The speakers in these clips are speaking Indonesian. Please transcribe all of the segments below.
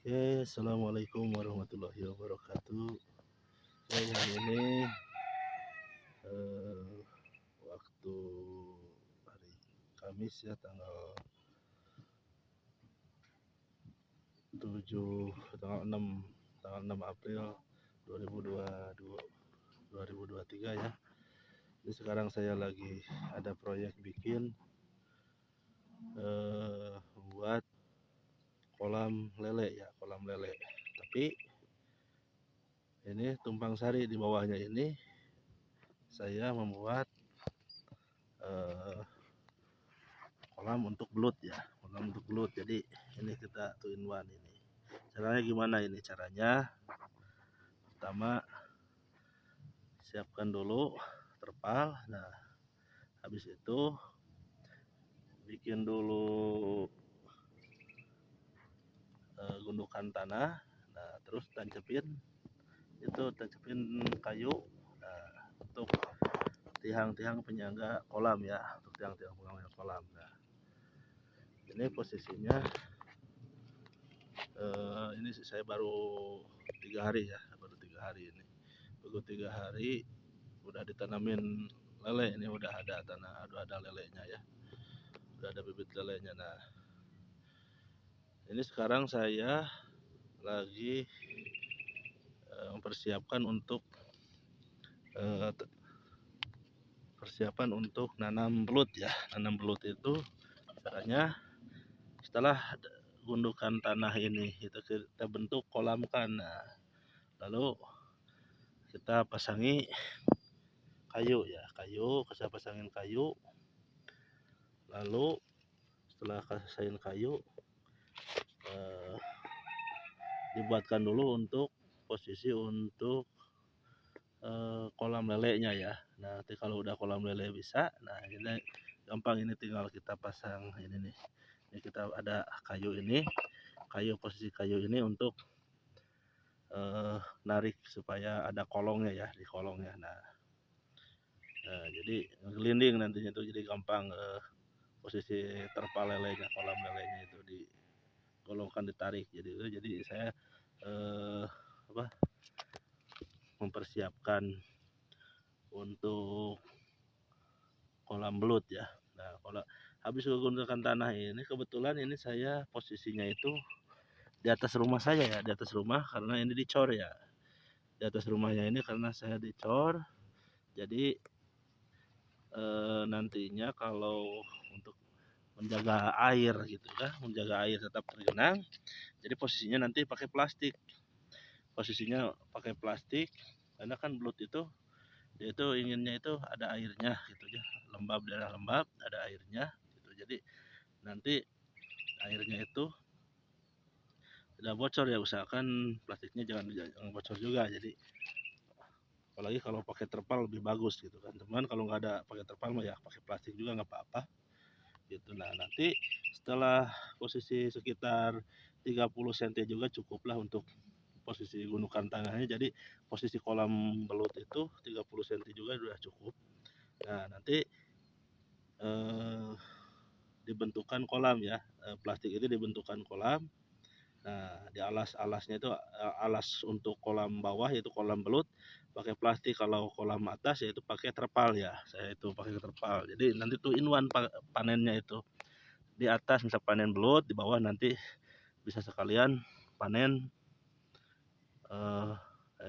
Oke, assalamualaikum warahmatullahi wabarakatuh. Oke, yang ini eh, waktu hari Kamis ya, tanggal 6 April 2023 ya. Jadi sekarang saya lagi ada proyek bikin buat kolam lele ya, kolam lele. Tapi ini tumpang sari di bawahnya ini saya membuat eh, kolam untuk belut ya, kolam untuk belut. Jadi ini kita two in one ini. Caranya gimana ini caranya? Pertama siapkan dulu terpal. Nah, habis itu bikin dulu gundukan tanah. Nah, terus tancapin kayu. Nah, untuk tiang-tiang penyangga kolam ya, untuk tiang-tiang penyangga kolam. Nah, ini posisinya ini saya baru 3 hari ya, baru 3 hari ini. Baru 3 hari udah ditanamin lele, ini udah ada lelenya ya, udah ada bibit lelenya. Nah, ini sekarang saya lagi mempersiapkan untuk persiapan untuk nanam belut ya. Nanam belut itu caranya setelah gundukan tanah ini itu kita bentuk kolam kan. Nah, lalu kita pasangi kayu ya, saya pasangin kayu. Lalu setelah pasangin kayu dibuatkan dulu untuk posisi untuk kolam lelenya ya. Nah, nanti kalau udah kolam lele bisa, nah ini gampang, ini tinggal kita pasang ini nih. Ini kita ada posisi kayu ini untuk narik supaya ada kolongnya ya, di kolongnya. Nah, jadi gelinding nantinya itu, jadi gampang posisi terpal lelenya, kolam lelenya itu digolongkan, ditarik. Jadi saya mempersiapkan untuk kolam belut ya. Nah, kalau habis menggunakan tanah ini, kebetulan ini saya posisinya itu di atas rumah saya ya, di atas rumah, karena ini dicor ya. Di atas rumahnya ini karena saya dicor, jadi nantinya kalau untuk menjaga air gitu ya, menjaga air tetap tergenang, jadi posisinya nanti pakai plastik. Karena kan belut itu dia itu inginnya itu ada airnya gitu ya, daerah lembab ada airnya gitu. Jadi nanti airnya itu tidak bocor ya, usahakan plastiknya jangan bocor juga. Jadi apalagi kalau pakai terpal lebih bagus gitu kan. Cuman kalau nggak ada pakai terpal mah ya pakai plastik juga nggak apa-apa gitu. Nah, nanti setelah posisi sekitar 30 cm juga cukuplah untuk posisi gundukan tanahnya. Jadi posisi kolam belut itu 30 cm juga sudah cukup. Nah, nanti dibentukan kolam ya, plastik itu dibentukan kolam. Nah, di alasnya itu alas untuk kolam bawah yaitu kolam belut pakai plastik, kalau kolam atas yaitu pakai terpal ya. Saya itu pakai terpal. Jadi nanti tuh in one panennya itu. Di atas bisa panen belut, di bawah nanti bisa sekalian panen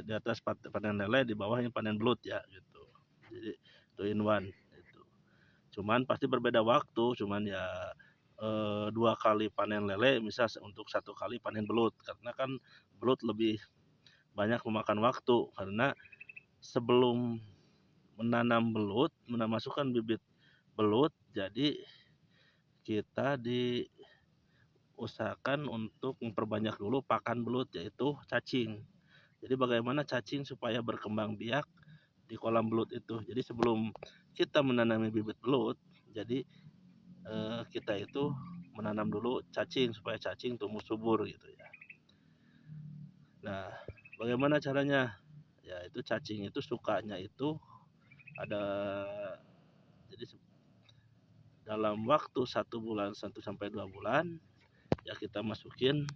di atas panen lele, di bawahnya panen belut ya gitu. Jadi two in one itu. Cuman pasti berbeda waktu, cuman ya 2 kali panen lele misal untuk 1 kali panen belut, karena kan belut lebih banyak memakan waktu, karena sebelum memasukkan bibit belut, jadi kita diusahakan untuk memperbanyak dulu pakan belut, yaitu cacing. Jadi bagaimana cacing supaya berkembang biak di kolam belut itu. Jadi sebelum kita menanami bibit belut, jadi kita itu menanam dulu cacing supaya cacing tumbuh subur gitu ya. Nah, bagaimana caranya? Ya itu cacing itu sukanya itu ada, jadi dalam waktu 1 bulan 1 sampai 2 bulan ya kita masukin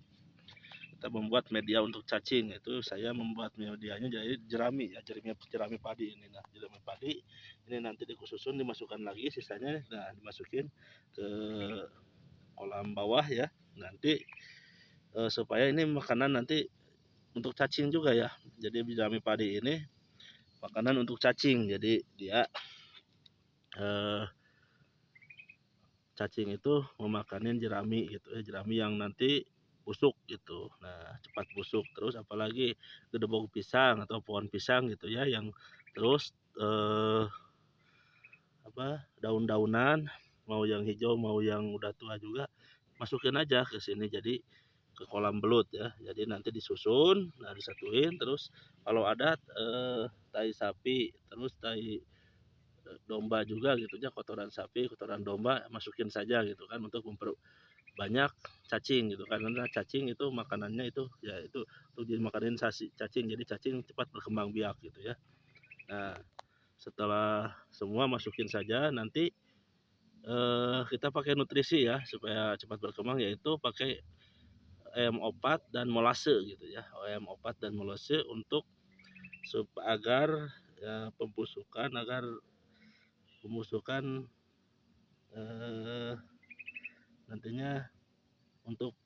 kita membuat media untuk cacing. Itu saya membuat medianya jadi jerami ya, jerami padi ini. Nah, jerami padi ini nanti disusun, dimasukkan lagi sisanya, nah dimasukin ke kolam bawah ya. Nanti supaya ini makanan nanti untuk cacing juga ya. Jadi jerami padi ini makanan untuk cacing. Jadi dia cacing itu memakanin jerami gitu ya, jerami yang nanti busuk gitu. Nah, cepat busuk. Terus apalagi gedebong pisang atau pohon pisang gitu ya, yang terus daun-daunan, mau yang hijau mau yang udah tua juga masukin aja ke sini, jadi ke kolam belut ya. Jadi nanti disusun, nah disatuin, terus kalau ada tai sapi, terus tai domba juga gitu ya, kotoran sapi, kotoran domba masukin saja gitu kan, untuk memperbanyak cacing gitu kan. Karena cacing itu makanannya itu ya itu untuk jadi makanin cacing, jadi cacing cepat berkembang biak gitu ya. Nah, setelah semua masukin saja, nanti kita pakai nutrisi ya supaya cepat berkembang, yaitu pakai opat dan molase gitu ya, opat dan molase untuk agar ya, pembusukan nantinya untuk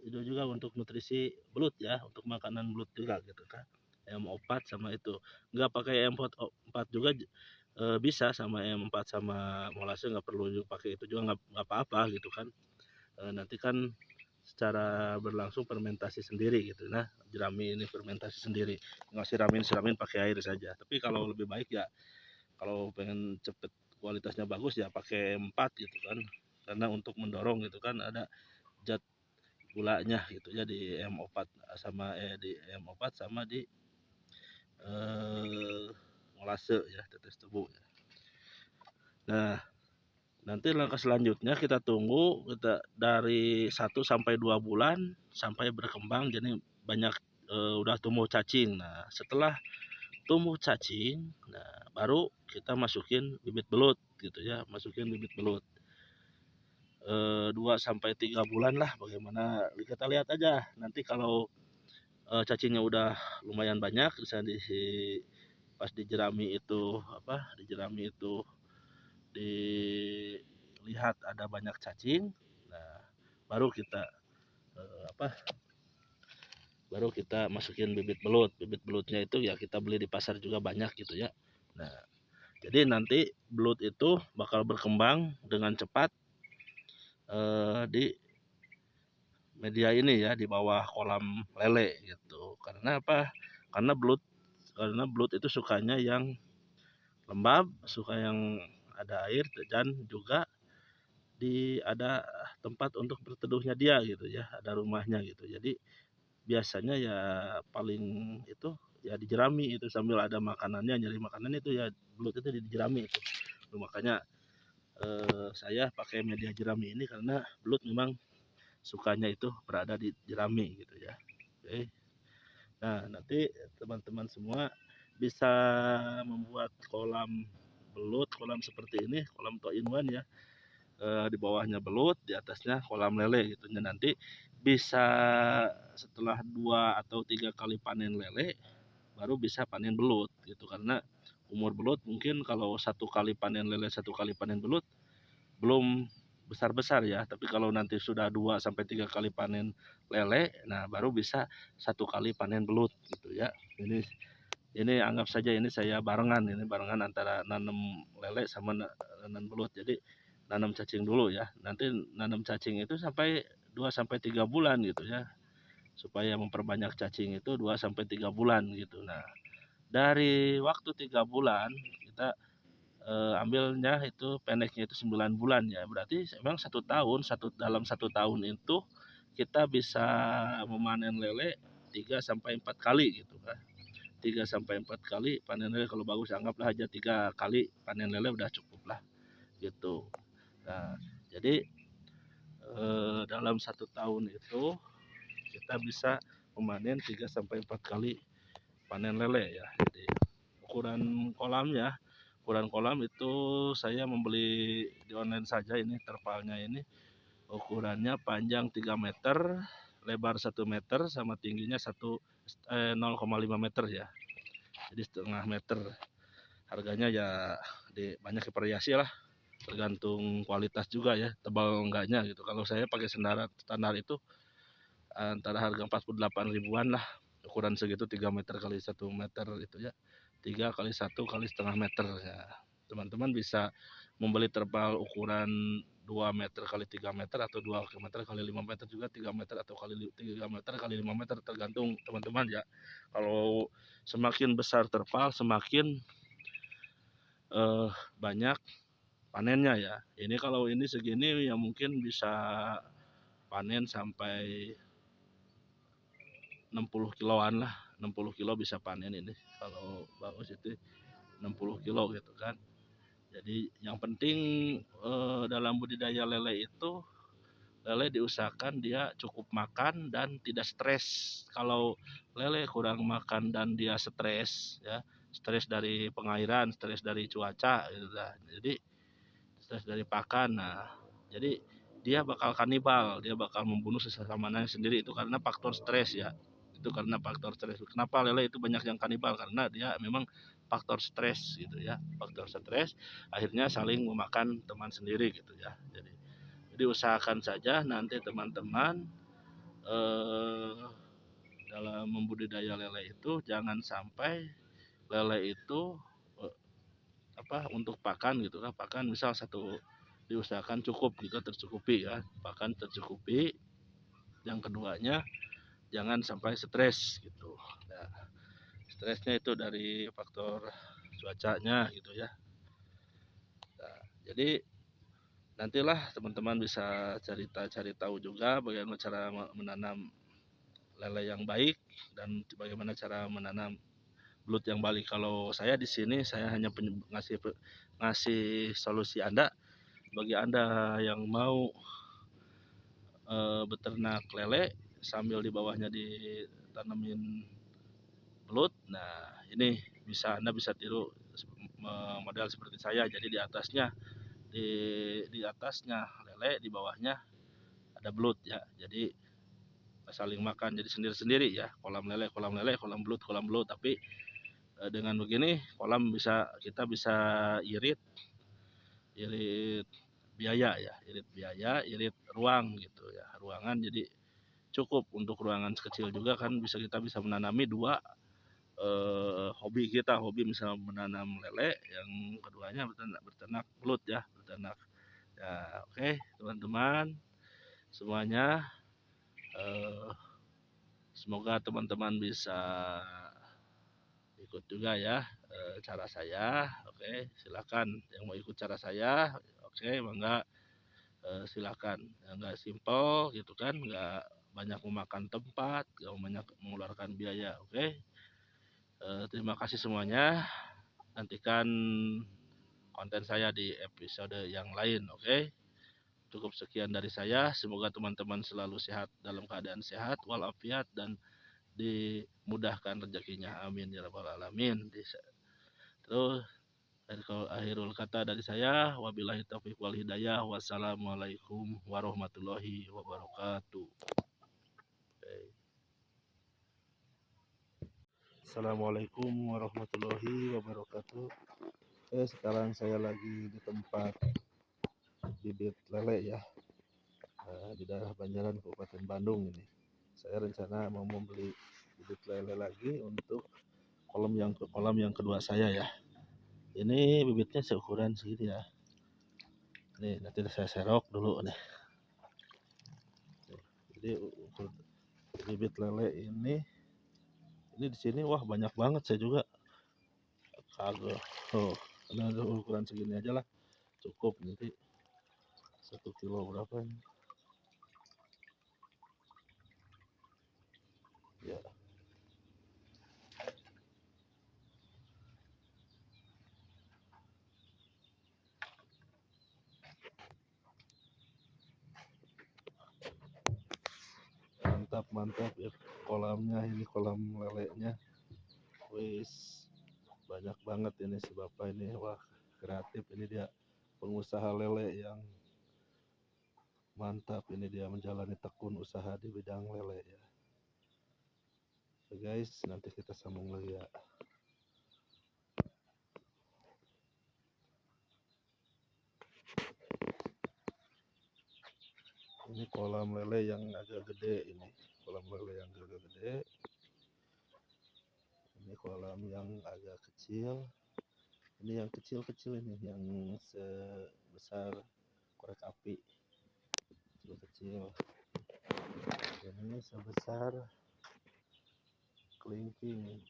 itu juga untuk nutrisi belut ya, untuk makanan belut juga gitu kan. Opat sama itu, nggak pakai opat juga bisa, sama opat sama molase nggak perlu juga pakai itu juga, nggak apa-apa gitu kan. Nanti kan secara berlangsung fermentasi sendiri gitu. Nah, jerami ini fermentasi sendiri, nggak siramin pakai air saja. Tapi kalau lebih baik ya, kalau pengen cepet kualitasnya bagus ya pakai 4 gitu kan, karena untuk mendorong gitu kan, ada zat gulanya gitu ya di opat sama di molase ya, tetes tebu ya. Nah, nanti langkah selanjutnya kita tunggu dari 1 sampai 2 bulan sampai berkembang, jadi banyak udah tumbuh cacing. Nah, setelah tumbuh cacing, nah baru kita masukin bibit belut gitu ya, masukin bibit belut. 2 sampai 3 bulan lah, bagaimana kita lihat aja nanti. Kalau cacingnya udah lumayan banyak, bisa pas di jerami itu dilihat ada banyak cacing, nah baru kita baru kita masukin bibit belutnya itu ya, kita beli di pasar juga banyak gitu ya. Nah, jadi nanti belut itu bakal berkembang dengan cepat di media ini ya, di bawah kolam lele gitu. Karena apa? Karena belut itu sukanya yang lembab, suka yang ada air, dan juga ada tempat untuk berteduhnya dia gitu ya, ada rumahnya gitu. Jadi biasanya ya paling itu ya di jerami itu, sambil ada makanannya, nyari makanan itu ya, belut itu di jerami itu. Makanya saya pakai media jerami ini, karena belut memang sukanya itu berada di jerami gitu ya. Oke. Nah, nanti teman-teman semua bisa membuat kolam belut, kolam seperti ini, kolam 2-in-1 ya. Di bawahnya belut, di atasnya kolam lele gitu. Nanti bisa setelah 2 atau 3 kali panen lele, baru bisa panen belut gitu. Karena umur belut mungkin kalau 1 kali panen lele, 1 kali panen belut belum besar-besar ya. Tapi kalau nanti sudah 2 sampai 3 kali panen lele, nah baru bisa 1 kali panen belut gitu ya. Ini anggap saja ini saya barengan antara nanam lele sama nanam belut. Jadi nanam cacing dulu ya. Nanti nanam cacing itu sampai 2 sampai 3 bulan gitu ya. Supaya memperbanyak cacing itu 2 sampai 3 bulan gitu. Nah, dari waktu 3 bulan kita ambilnya itu pendeknya itu 9 bulan ya. Berarti memang 1 tahun, dalam 1 tahun itu kita bisa memanen lele 3 sampai 4 kali gitu kan. 3 sampai 4 kali panen lele kalau bagus, anggaplah aja 3 kali panen lele udah cukup lah gitu. Nah, jadi dalam 1 tahun itu kita bisa memanen 3 sampai 4 kali panen lele ya. Jadi ukuran kolam itu saya membeli di online saja, ini terpalnya ini ukurannya panjang 3 meter, lebar 1 meter sama tingginya 0,5 meter ya. Jadi setengah meter. Harganya ya banyak variasi lah, tergantung kualitas juga ya, tebal enggaknya gitu. Kalau saya pakai standar itu antara harga 48 ribuan lah, ukuran segitu 3 meter kali 1 meter itu ya, 3 kali 1 kali setengah meter ya. Teman-teman bisa membeli terpal ukuran 2 meter kali 3 meter atau 2 meter kali 5 meter juga, 3 meter atau 3 meter kali 5 meter, tergantung teman-teman ya. Kalau semakin besar terpal semakin banyak panennya ya. Ini kalau ini segini ya mungkin bisa panen sampai 60 kiloan lah, 60 kilo bisa panen ini kalau bagus itu 60 kilo gitu kan. Jadi yang penting dalam budidaya lele itu, lele diusahakan dia cukup makan dan tidak stres. Kalau lele kurang makan dan dia stres ya, stres dari pengairan, stres dari cuaca gitu lah. Jadi stres dari pakan. Nah, jadi dia bakal kanibal, dia bakal membunuh sesamanya sendiri, itu karena faktor stres ya. Itu karena faktor stres. Kenapa lele itu banyak yang kanibal? Karena dia memang faktor stres gitu ya. Faktor stres akhirnya saling memakan teman sendiri gitu ya. Jadi usahakan saja nanti teman-teman dalam membudidaya lele itu jangan sampai lele itu untuk pakan gitu kan. Pakan misal satu diusahakan cukup gitu, tercukupi ya, pakan tercukupi. Yang keduanya jangan sampai stres gitu. Nah, stresnya itu dari faktor cuacanya gitu ya. Nah, jadi nantilah teman-teman bisa cari tahu juga bagaimana cara menanam lele yang baik dan bagaimana cara menanam belut yang baik. Kalau saya di sini saya hanya ngasih solusi bagi Anda yang mau beternak lele sambil di bawahnya ditanamin belut. Nah, ini Anda bisa tiru model seperti saya. Jadi di atasnya lele, di bawahnya ada belut ya. Jadi saling makan, jadi sendiri-sendiri ya. Kolam lele, kolam belut. Tapi dengan begini kita bisa irit biaya ya, irit ruang gitu ya, ruangan. Jadi cukup untuk ruangan kecil juga kan kita bisa menanami dua hobi kita, misalnya menanam lele, yang keduanya berternak belut ya, oke teman-teman semuanya, semoga teman-teman bisa ikut juga ya cara saya. Oke, silakan yang mau ikut cara saya, oke mangga, silakan. Nggak simpel gitu kan, nggak banyak memakan tempat, nggak banyak mengeluarkan biaya. Oke, terima kasih semuanya. Nantikan konten saya di episode yang lain. Oke, cukup sekian dari saya. Semoga teman-teman selalu sehat, dalam keadaan sehat walafiat, dan dimudahkan rezekinya. Amin ya rabbal alamin. Terus akhirul kata dari saya, wabillahi taufiq wal hidayah. Wassalamualaikum warahmatullahi wabarakatuh. Assalamualaikum warahmatullahi wabarakatuh. Sekarang saya lagi di tempat bibit lele ya, di daerah Banjaran, Kabupaten Bandung ini. Saya rencana mau membeli bibit lele lagi untuk kolam yang kedua saya ya. Ini bibitnya seukuran segini ya. Nih nanti saya serok dulu nih. Jadi untuk bibit lele ini di sini wah banyak banget, saya juga kagak. Karena ukuran segini aja lah cukup. Nanti 1 kilo berapa ini ya. Mantap ya kolamnya, ini kolam lelenya wis banyak banget ini si bapak ini. Wah kreatif ini, dia pengusaha lele yang Mantap, ini dia menjalani tekun usaha di bidang lele ya. So guys, nanti kita sambung lagi ya. Ini kolam lele yang agak gede ini. Kolam lele yang agak gede. Ini kolam yang agak kecil. Ini yang kecil-kecil ini, yang sebesar korek api. Kecil-kecil. Ini sebesar kelingking.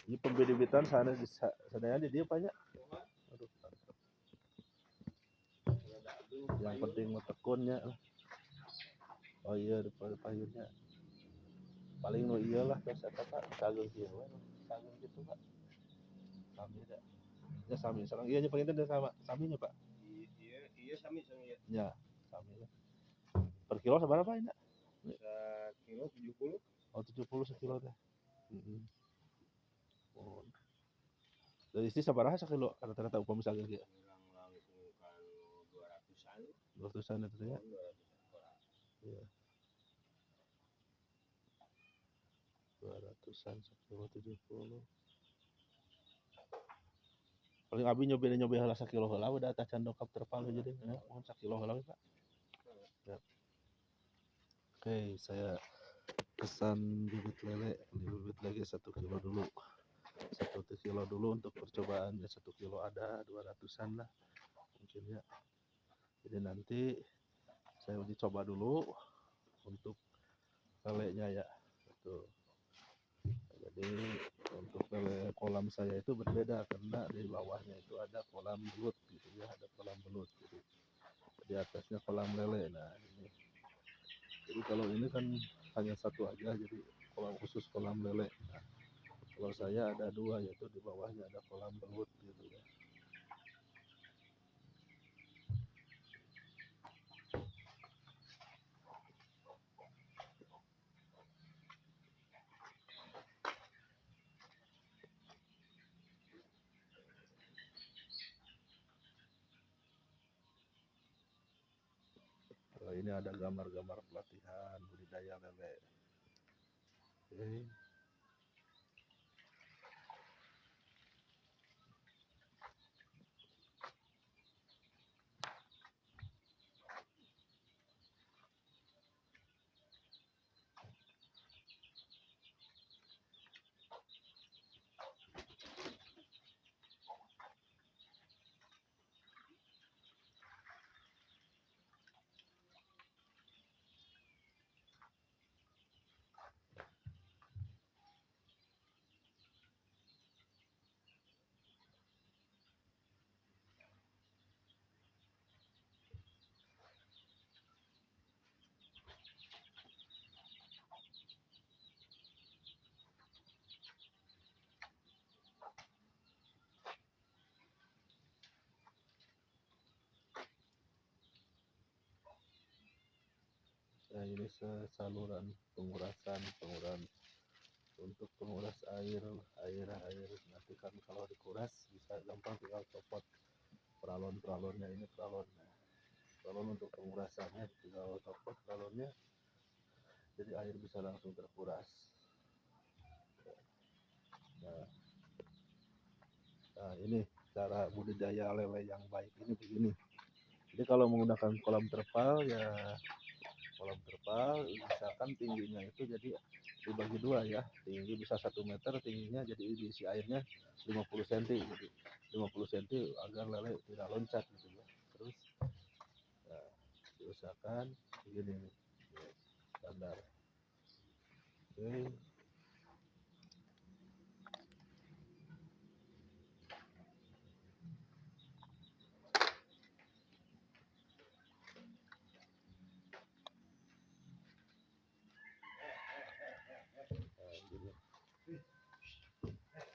Ini pembidit-bitan sana di dia banyak. Aduh. Yang penting tekunnya lah. Oh iya, depan payungnya. Paling no iyalah biasa Pak, sageng kieu sageng gitu Pak. Sami da. Ya sami sareng ieu nya paling teh sama saminya Pak. Iya sami ya. Ya, sami lah. Per kilo sabaraha ini? Sekilo 70. Oh 70 sekilo teh. Heeh. Oh. Dari istri sabaraha sakilo rata-rata upami sageng kieu? Kurang langkung kan 200-an. 200-an itu ya. Iya. 200-an sekilo 70. Paling abi nyobain heula sakilo heula udah tah can dokap terpal jadi ya, mohon sakilo heula Pak. Ya. Oke, saya pesan bibit lele, bibit lagi 1 kilo dulu. 1 kilo dulu untuk percobaan ya, 1 kilo ada 200-an lah mungkin ya. Jadi nanti saya uji coba dulu untuk lelenya ya. Betul. Jadi untuk lele kolam saya itu berbeda karena di bawahnya itu ada kolam belut gitu ya, ada kolam belut. Jadi di atasnya kolam lele. Nah ini. Jadi kalau ini kan hanya satu aja, jadi kolam khusus kolam lele. Nah, kalau saya ada 2, yaitu di bawahnya ada kolam belut gitu ya. Ini ada gambar-gambar pelatihan budidaya lele. Oke. Nah ini saluran pengurasan untuk penguras air nanti kan kalau dikuras bisa gampang tinggal copot peralon-peralonnya. Ini peralon untuk pengurasannya, tinggal copot peralonnya jadi air bisa langsung terkuras. Nah ini cara budidaya lele yang baik ini begini. Jadi kalau menggunakan kolam terpal ya, kolam terpal misalkan tingginya itu jadi dibagi 2 ya, tinggi bisa 1 meter tingginya, jadi diisi airnya 50 cm, jadi 50 cm agar lele tidak loncat gitu ya. Terus ya, diusahakan begini nih, standar. Oke.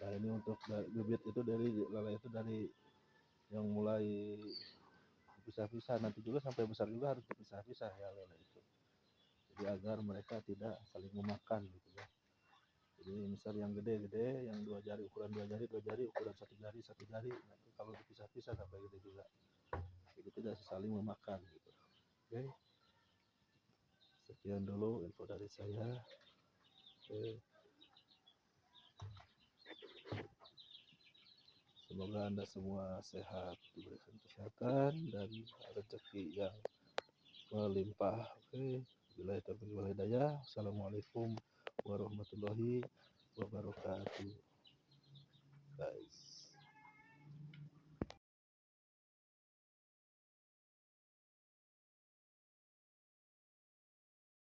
Nah ini untuk bibit itu dari lele itu dari yang mulai pisah-pisah, nanti juga sampai besar juga harus dipisah-pisah ya lele itu. Jadi agar mereka tidak saling memakan gitu ya. Jadi misal yang gede-gede, yang ukuran dua jari, ukuran satu jari. Nanti kalau dipisah-pisah sampai gede juga. Jadi tidak saling memakan gitu. Oke. Sekian dulu info dari saya. Oke. Semoga Anda semua sehat, diberikan kesehatan dan rezeki yang melimpah. Oke. Bila taufiq wal hidayah. Assalamualaikum warahmatullahi wabarakatuh. Guys.